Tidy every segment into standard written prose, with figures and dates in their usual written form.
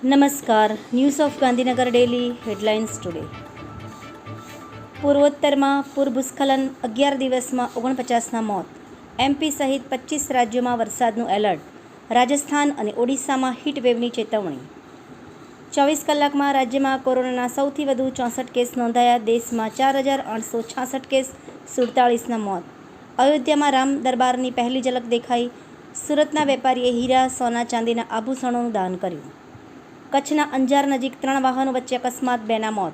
નમસ્કાર. News of Gandhinagar daily headlines today. પૂર્વોત્તરમાં પૂરભૂસ્ખલન, 11 દિવસમાં 49ના મોત. એમપી સહિત 25 રાજ્યોમાં વરસાદનું એલર્ટ. રાજસ્થાન અને ઓડિશામાં હીટવેવની ચેતવણી. 24 કલાકમાં રાજ્યમાં કોરોનાના સૌથી વધુ 64 કેસ નોંધાયા. દેશમાં 4866 કેસ, 47ના મોત. અયોધ્યામાં રામ દરબારની પહેલી ઝલક દેખાઈ. સુરતના વેપારીએ હીરા, સોના, ચાંદીના આભૂષણોનું દાન કર્યું. કચ્છના અંજાર નજીક 3 વાહનો વચ્ચે અકસ્માત, 2ના મોત.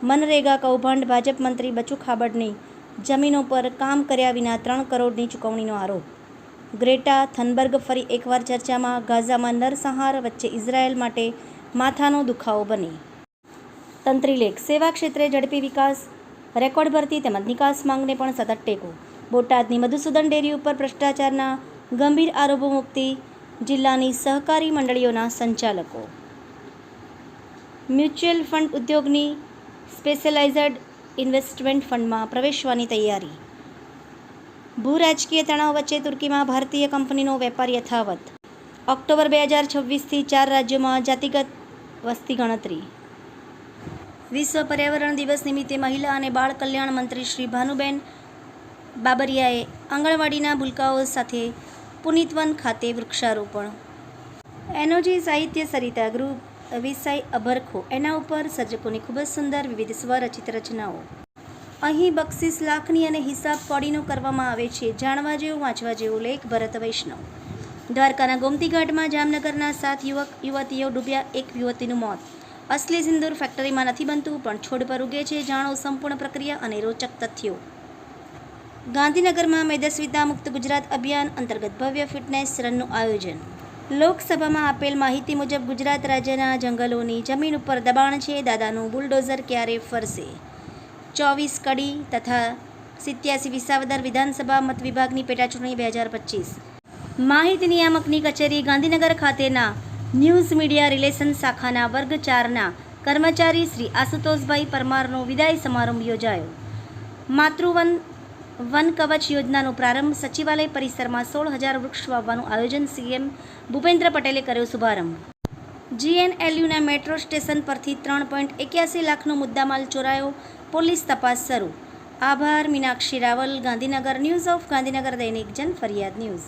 મનરેગા કૌભાંડ, ભાજપ મંત્રી બચુ ખાબડની જમીનો પર કામ કર્યા વિના 3 કરોડની ચૂકવણીનો આરોપ. ગ્રેટા થનબર્ગ ફરી એકવાર ચર્ચામાં. ગાઝામાં નરસંહાર વચ્ચે ઇઝરાયેલ માટે માથાનો દુખાવો બની. તંત્રી લેખ. સેવા ક્ષેત્રે ઝડપી વિકાસ, રેકોર્ડ ભરતી તેમજ નિકાસ માંગને પણ સતત ટેકો. બોટાદની મધુસૂદન ડેરી ઉપર ભ્રષ્ટાચારના ગંભીર આરોપો મુક્તિ જિલ્લાની સહકારી મંડળીઓના સંચાલકો. મ્યુચ્યુઅલ ફંડ ઉદ્યોગની સ્પેશિયલાઇઝ્ડ ઇન્વેસ્ટમેન્ટ ફંડમાં પ્રવેશવાની તૈયારી. ભૂ-રાજકીય તણાવ વચ્ચે તુર્કીમાં ભારતીય કંપનીનો વેપાર યથાવત. ઓક્ટોબર 2026થી 4 રાજ્યોમાં જાતિગત વસ્તી ગણતરી. વિશ્વ પર્યાવરણ દિવસ નિમિત્તે મહિલા અને બાળ કલ્યાણ મંત્રી શ્રી ભાનુબેન બાબરિયાએ આંગણવાડીના ભૂલકાઓ સાથે પુનિતવન ખાતે વૃક્ષારોપણ. એનોજી સાહિત્ય સરિતા ગ્રુપ વિષય અભરખો. એના ઉપર સર્જકોની ખૂબ જ સુંદર વિવિધ સ્વરચિત રચનાઓ. અહીં બક્ષિસ લાખની અને હિસાબ કોડીનો કરવામાં આવે છે. જાણવા જેવું, વાંચવા જેવું લેખ ભરત વૈષ્ણવ. દ્વારકાના ગોમતી ઘાટમાં જામનગરના 7 યુવતીઓ ડૂબ્યા, 1 યુવતીનું મોત. અસલી સિંદૂર ફેક્ટરીમાં નથી બનતું પણ છોડ પર ઉગે છે. જાણો સંપૂર્ણ પ્રક્રિયા અને રોચક તથ્યો. ગાંધીનગરમાં મેદસ્વીતા મુક્ત ગુજરાત અભિયાન અંતર્ગત ભવ્ય ફિટનેસ રનનું આયોજન. લોકસભામાં આપેલ માહિતી મુજબ ગુજરાત રાજ્યના જંગલોની જમીન ઉપર દબાણ છે. દાદાનું બુલડોઝર ક્યારે ફરશે? 24 કડી તથા 87 વિસાવદર વિધાનસભા મત વિભાગની પેટાચૂંટણી 2025. માહિતી નિયામકની કચેરી ગાંધીનગર ખાતેના ન્યૂઝ મીડિયા રિલેશન શાખાના વર્ગ 4ના કર્મચારી શ્રી આશુતોષભાઈ પરમારનો વિદાય સમારંભ યોજાયો. માતૃવન વન કવચ યોજનાનો પ્રારંભ. સચિવાલય પરિસરમાં 16,000 વૃક્ષ વાવવાનું આયોજન. સીએમ ભૂપેન્દ્ર પટેલે કર્યો શુભારંભ. જીએનએલયુના મેટ્રો સ્ટેશન પરથી 3.81 લાખનો મુદ્દામાલ ચોરાયો. પોલીસ તપાસ શરૂ. આભાર. મીનાક્ષી રાવલ, ગાંધીનગર. ન્યૂઝ ઓફ ગાંધીનગર દૈનિક જન ફરિયાદ ન્યૂઝ.